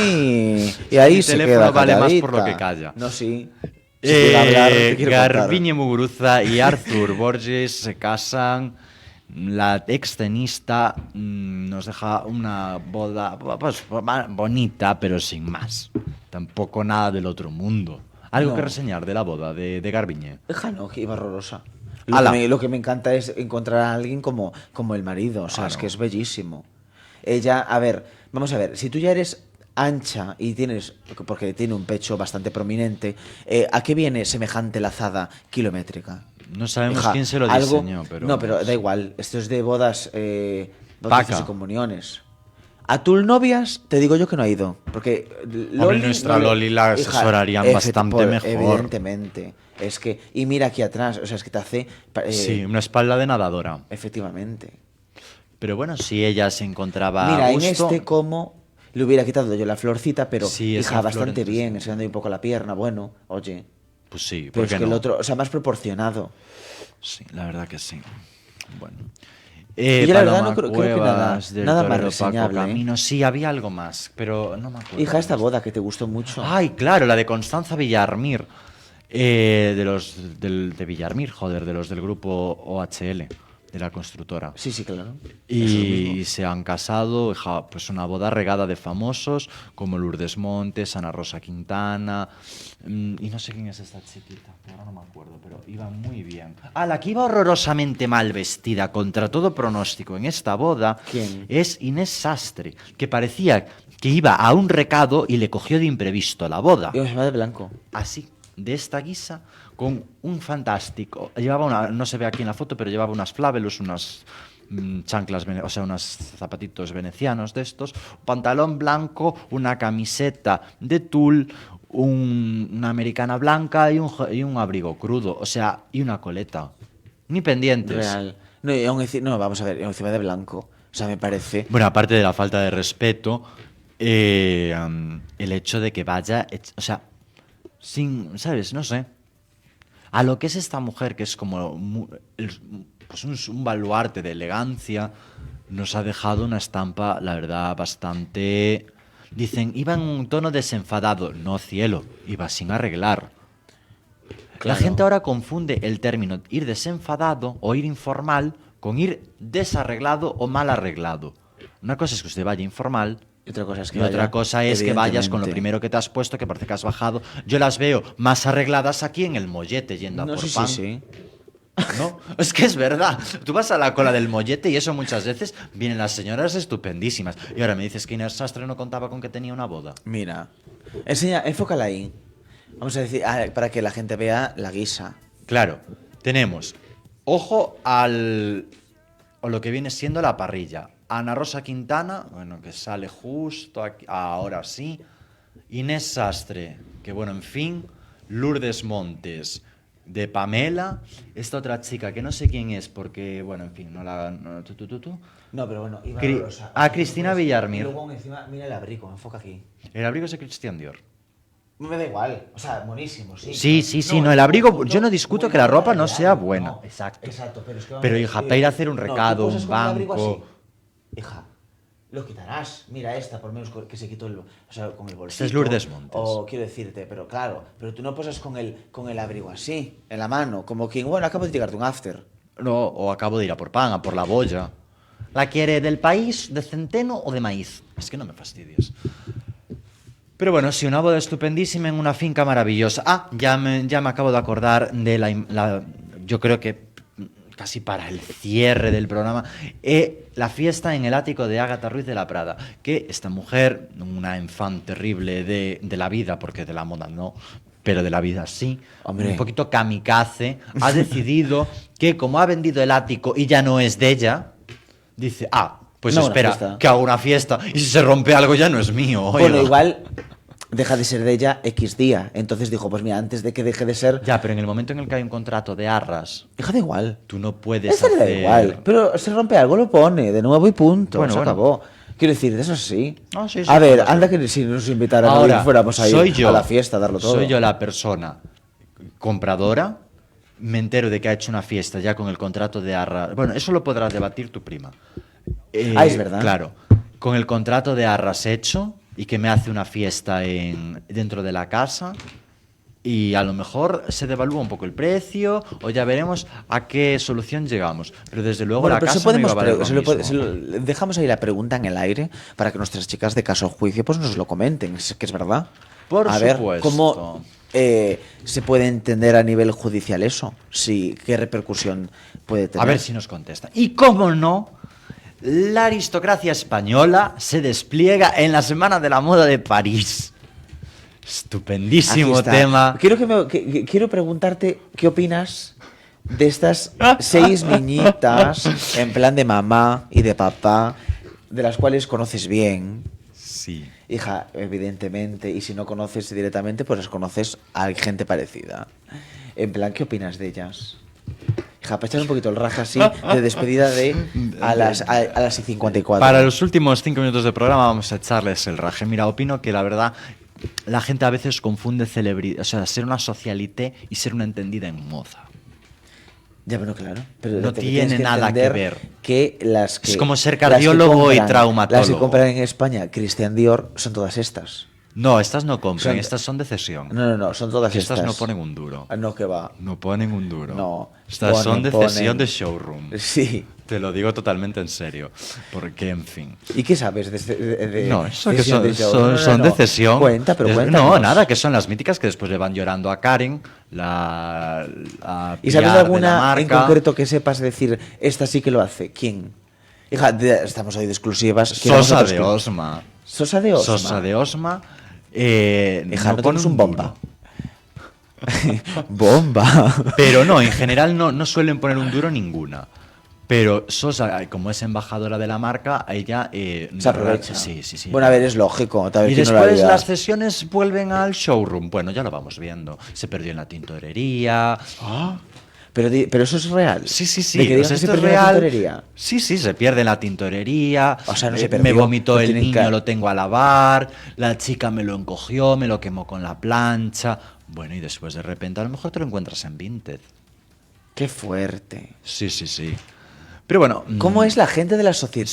y ahí Mi se teléfono queda vale más por lo calladita. que calla. No, sí. Si quiere hablar, te quiero contar. Garbiñe Muguruza y Arthur Borges se casan. La extenista nos deja una boda pues, bonita, pero sin más. Tampoco nada del otro mundo. Algo No. que reseñar de la boda de Garbiñe. Hija, no, que iba horrorosa. Ala. Lo que me encanta es encontrar a alguien como el marido. O sea, es Claro. que es bellísimo. Ella, a ver, vamos a ver. Si tú ya eres ancha y tienes, porque tiene un pecho bastante prominente, ¿a qué viene semejante lazada kilométrica? No sabemos Hija, quién se lo algo- diseñó, pero... No, pero da igual. Esto es de bodas, Paca. bautizos y comuniones. A tus novias te digo yo que no ha ido. Porque nuestra Loli la asesorarían bastante mejor. Evidentemente. Es que, y mira aquí atrás, o sea, es que te hace... Sí, una espalda de nadadora. Efectivamente. Pero bueno, si ella se encontraba Mira, a en gusto... este como le hubiera quitado yo la florcita, pero Sí, esa hija, flor, bastante entonces, bien, enseñando un poco la pierna. Bueno, oye. Pues sí, Pero ¿por es qué que el no? otro, o sea, más proporcionado. Sí, la verdad que sí. Bueno. Yo la verdad Paloma no creo que Cuevas, del nada más torero Paco reseñable, ¿eh? Camino. Sí, había algo más, pero no me acuerdo. Hija, esta boda que te gustó mucho. Ay, claro, la de Constanza Villarmir. De Villarmir, joder, de los del grupo OHL, de la constructora. Sí, sí, claro. Eso Y mismo. se han casado, pues una boda regada de famosos como Lourdes Montes, Ana Rosa Quintana, y no sé quién es esta chiquita, que ahora no me acuerdo, pero iba muy bien. La que iba horrorosamente mal vestida, contra todo pronóstico, en esta boda, ¿Quién? es Inés Sastre, que parecía que iba a un recado y le cogió de imprevisto la boda. Y se va de blanco. Así, de esta guisa, con un fantástico. No se ve aquí en la foto, pero llevaba unas flavelus, unas chanclas, o sea, unos zapatitos venecianos de estos, pantalón blanco, una camiseta de tul, una americana blanca y un abrigo crudo, o sea, y una coleta. Ni pendientes. Real. No, y aún no, vamos a ver, encima de blanco. O sea, me parece. Bueno, aparte de la falta de respeto, el hecho de que vaya, o sea, sin, ¿sabes? No sé. A lo que es esta mujer, que es como pues un baluarte de elegancia, nos ha dejado una estampa, la verdad, bastante... Dicen, iba en un tono desenfadado. No, cielo, iba sin arreglar. La Claro. gente ahora confunde el término ir desenfadado o ir informal con ir desarreglado o mal arreglado. Una cosa es que usted vaya informal Y otra cosa es que y otra vaya, cosa es que vayas con lo evidentemente. primero que te has puesto, que parece que has bajado. Yo las veo más arregladas aquí en el mollete yendo a No, por sí, sí, pan. sí. ¿No? Es que es verdad. Tú vas a la cola del mollete y eso muchas veces vienen las señoras estupendísimas. Y ahora me dices que Inés Sastre no contaba con que tenía una boda. Mira. Enfócala ahí. Vamos a decir, para que la gente vea la guisa. Claro, tenemos, ojo o lo que viene siendo la parrilla. Ana Rosa Quintana, bueno, que sale justo aquí, ahora sí. Inés Sastre, que bueno, en fin. Lourdes Montes, de Pamela. Esta otra chica, que no sé quién es, porque, bueno, en fin, tú. No, pero bueno, iba Cri- Rosa. Cristina Villarmir. Y luego encima, mira el abrigo, enfoca aquí. El abrigo es de Christian Dior. Me da igual, o sea, buenísimo, sí. Sí, no, el abrigo, yo no discuto muy que la buena ropa no calidad, sea buena. no. Exacto. Exacto, pero es que Pero, hija, para ir a hacer un no, tú recado, posas un con el abrigo banco. así. Hija, lo quitarás. Mira esta, por menos que se quitó o sea, con el bolsillo. Esta es Lourdes Montes. O quiero decirte, pero claro, pero tú no posas con el abrigo así, en la mano, como quien, bueno, acabo de llegarte un after. No, o acabo de ir a por pan, a por la boya. ¿La quiere del país, de centeno o de maíz? Es que no me fastidies. Pero bueno, sí, una boda estupendísima en una finca maravillosa. Ya me acabo de acordar de yo creo que casi para el cierre del programa, la fiesta en el ático de Ágata Ruiz de la Prada, que esta mujer, una enfant terrible de la vida, porque de la moda no, pero de la vida sí, Hombre. un poquito kamikaze, ha decidido que como ha vendido el ático y ya no es de ella, dice, pues No, una espera, fiesta. que hago una fiesta y si se rompe algo ya no es mío. Bueno, oiga. igual deja de ser de ella X día. Entonces dijo, pues mira, antes de que deje de ser... Ya, pero en el momento en el que hay un contrato de arras, Hija, da igual. tú no puedes Esta le da hacer... igual. Pero se rompe algo, lo pone de nuevo y punto. Bueno, se bueno. acabó. Quiero decir, de eso sí. Ah, sí, sí, a ver, sí, sí. anda que si nos invitaran Ahora, y fuéramos a ir soy yo, a la fiesta a darlo todo. Soy yo la persona compradora, me entero de que ha hecho una fiesta ya con el contrato de arras. Bueno, eso lo podrás debatir tu prima. Es verdad. Claro, con el contrato de arras hecho y que me hace una fiesta dentro de la casa y a lo mejor se devalúa un poco el precio o ya veremos a qué solución llegamos. Pero desde luego Bueno, la pero casa no iba a valer lo mismo. dejamos ahí la pregunta en el aire para que nuestras chicas de Caso Juicio pues nos lo comenten, que es verdad. Por a ver, supuesto. ¿cómo se puede entender a nivel judicial eso? Sí, ¿qué repercusión puede tener? A ver si nos contesta. Y cómo no, la aristocracia española se despliega en la Semana de la Moda de París. Estupendísimo Aquí está. tema. Quiero preguntarte qué opinas de estas 6 niñitas en plan de mamá y de papá, de las cuales conoces bien. Sí. Hija, evidentemente, y si no conoces directamente, pues las conoces a gente parecida. En plan, ¿qué opinas de ellas? Hija, para echar un poquito el raja así, de despedida a las 54. Para los últimos 5 minutos de programa vamos a echarles el raje. Mira, opino que la verdad la gente a veces confunde celebridad, o sea, ser una socialité y ser una entendida en moza. Ya, bueno, claro. Pero No te tiene tienes que nada que entender ver. Que las que Es como ser las que cardiólogo y compran- traumatólogo. Las que compran en España Christian Dior son todas estas. No, estas no compran, Son- estas son de cesión. No, son todas Que estas. estas no ponen un duro. Ah, no, que va. No ponen un duro. No. Estas son de Ponen- cesión de showroom. Sí. Te lo digo totalmente en serio. Porque, en fin. ¿Y qué sabes de No, eso que cesión son, de show? son de cesión. Cuenta, pero No, cuéntanos. nada, que son las míticas que después le van llorando a Karen, a ¿Y sabes PR de la alguna en marca. concreto que sepas decir, esta sí que lo hace? ¿Quién? Hija, estamos hoy de exclusivas. queremos Sosa otras de que- Osma. Sosa de Osma. Sosa de Osma. Hija, no pone tenemos un duro. bomba. Bomba. Pero no, en general no suelen poner un duro ninguna. Pero Sosa, como es embajadora de la marca, ella... Se aprovecha. Sí. Bueno, a ver, es lógico. Tal vez Y que no la después haría. las sesiones vuelven al showroom. Bueno, ya lo vamos viendo. Se perdió en la tintorería. Pero eso es real. Sí. ¿De que O digas sea, que se esto es perdió en la real. tintorería? Sí, se pierde en la tintorería. O sea, no se Me perdió, vomitó lo el tienen niño, que- lo tengo a lavar. La chica me lo encogió, me lo quemó con la plancha. Bueno, y después de repente a lo mejor te lo encuentras en Vinted. Qué fuerte. Sí. Pero bueno. ¿Cómo es la gente de la sociedad?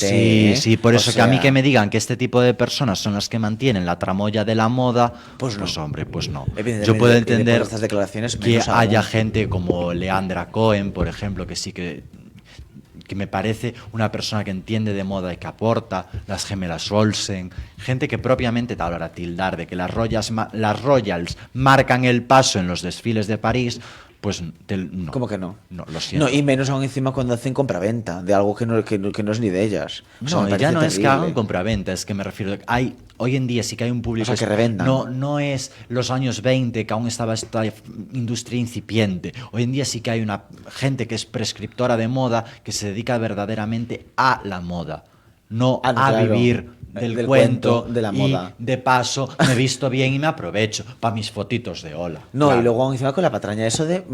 Sí, por O eso que a mí sea, que me digan que este tipo de personas son las que mantienen la tramoya de la moda, Pues no. hombre, pues no. Evidentemente, Yo puedo y entender después de estas declaraciones, que menos aún. haya gente como Leandra Cohen, por ejemplo, que sí que me parece una persona que entiende de moda y que aporta, las gemelas Olsen, gente que propiamente te hablará tildar de que las Royals marcan el paso en los desfiles de París. Pues no. ¿Cómo que no? No, lo siento. No, y menos aún encima cuando hacen compraventa de algo que no es ni de ellas. O sea, No, me y parece ya no es que terrible. hagan compraventa, es que me refiero. Hoy en día sí que hay un público. O sea, que revendan. No es los años 20, que aún estaba esta industria incipiente. Hoy en día sí que hay una gente que es prescriptora de moda, que se dedica verdaderamente a la moda, no Ah, a claro. vivir del Del cuento cuento de la y moda. de paso me he visto bien y me aprovecho para mis fotitos de hola. No, Claro. y luego encima con la patraña, eso de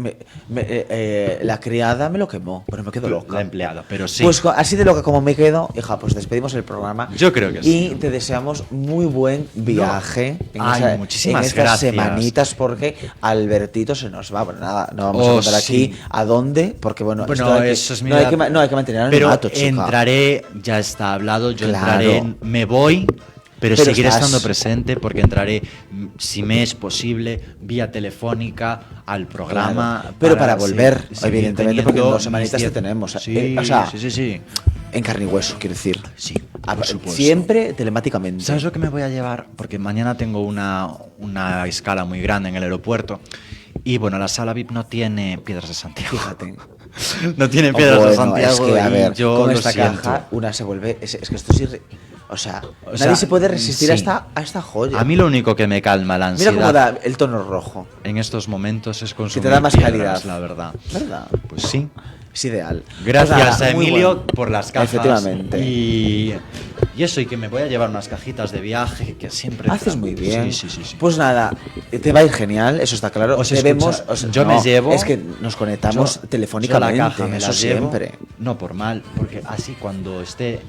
la criada me lo quemó, pero me quedo loca. La empleada, pero sí. Pues así de loca como me quedo, hija, pues despedimos el programa. Yo creo que y sí. Y te deseamos muy buen viaje Ay, muchísimas en estas gracias. semanitas, porque Albertito se nos va. Bueno, nada, no vamos a Oh, contar aquí sí. a dónde, porque bueno, Bueno, esto hay que- eso es mi no, hay edad. que, no hay que mantener Pero anonimato, chica. entraré, ya está hablado, yo Claro. entraré, me voy, pero seguiré estás- estando presente porque entraré, si me es posible, vía telefónica al programa. Claro. Pero para volver, seguir evidentemente, porque en teniendo 2 semanitas mis te 10. tenemos. Sí, o sea, sí. en carne y hueso, quiero decir. Sí, por supuesto. Siempre telemáticamente. ¿Sabes lo que me voy a llevar? Porque mañana tengo una escala muy grande en el aeropuerto. Y bueno, la sala VIP no tiene piedras de Santiago. Fíjate. No tiene piedras de Bueno, Santiago. es que, a y ver, yo con lo esta siento. caja una se vuelve... Es que esto es o sea, O nadie sea, se puede resistir sí. a esta joya. A mí lo único que me calma la Mira cómo ansiedad da el tono rojo. en estos momentos es consumir te da más piedras, calidad. la verdad. ¿Verdad? Pues sí. Es ideal. Gracias Pues nada, a muy Emilio bueno. por las cajas. Efectivamente. Y eso, y que me voy a llevar unas cajitas de viaje que siempre... Haces muy bien. Sí. Pues nada, te va a ir genial, eso está claro. Os Debemos, escucha- yo me llevo... Es que nos conectamos yo telefónicamente. la caja me eso la llevo, siempre. no por mal, porque así cuando esté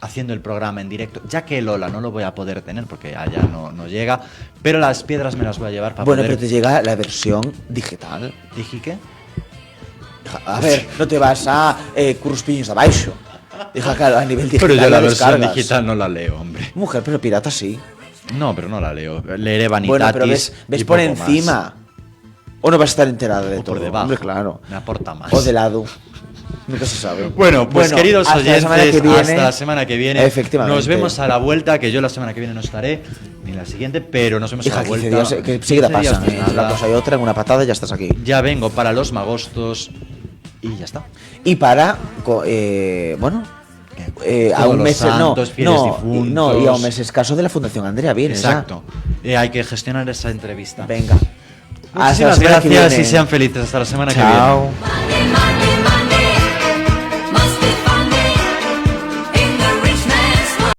haciendo el programa en directo, ya que Lola no lo voy a poder tener porque allá no llega, pero las piedras me las voy a llevar para Bueno, poder... pero te llega la versión digital. ¿Dije qué? A ver, no te vas a Curruspiños de Baixo. Deja claro, a nivel digital. Pero yo la versión descargas. digital no la leo, hombre. Mujer, pero pirata sí. No, pero no la leo. Leeré Vanitatis. Bueno, pero ves y por poco encima. más. O no vas a estar enterada de O todo. por debajo. Hombre, claro. Me aporta más. O de lado. Nunca se sabe. Bueno, pues queridos hasta la oyentes, semana que viene. hasta la semana que viene. Efectivamente. Nos vemos a la vuelta, que yo la semana que viene no estaré, ni la siguiente, pero nos vemos a Hija, la 15 vuelta. días, que seguida 15 días pasa. de Entre una nada. cosa y otra, en una patada ya estás aquí. Ya vengo para los magostos y ya está. Y para, bueno, a Todos un los mes santos, fieles difuntos. no, y a un mes escaso de la Fundación Andrea vienes ya. Exacto. Hay que gestionar esa entrevista. Venga. Hasta la Muchísimas semana que gracias y viene. sean felices. Hasta la semana que Chao. viene.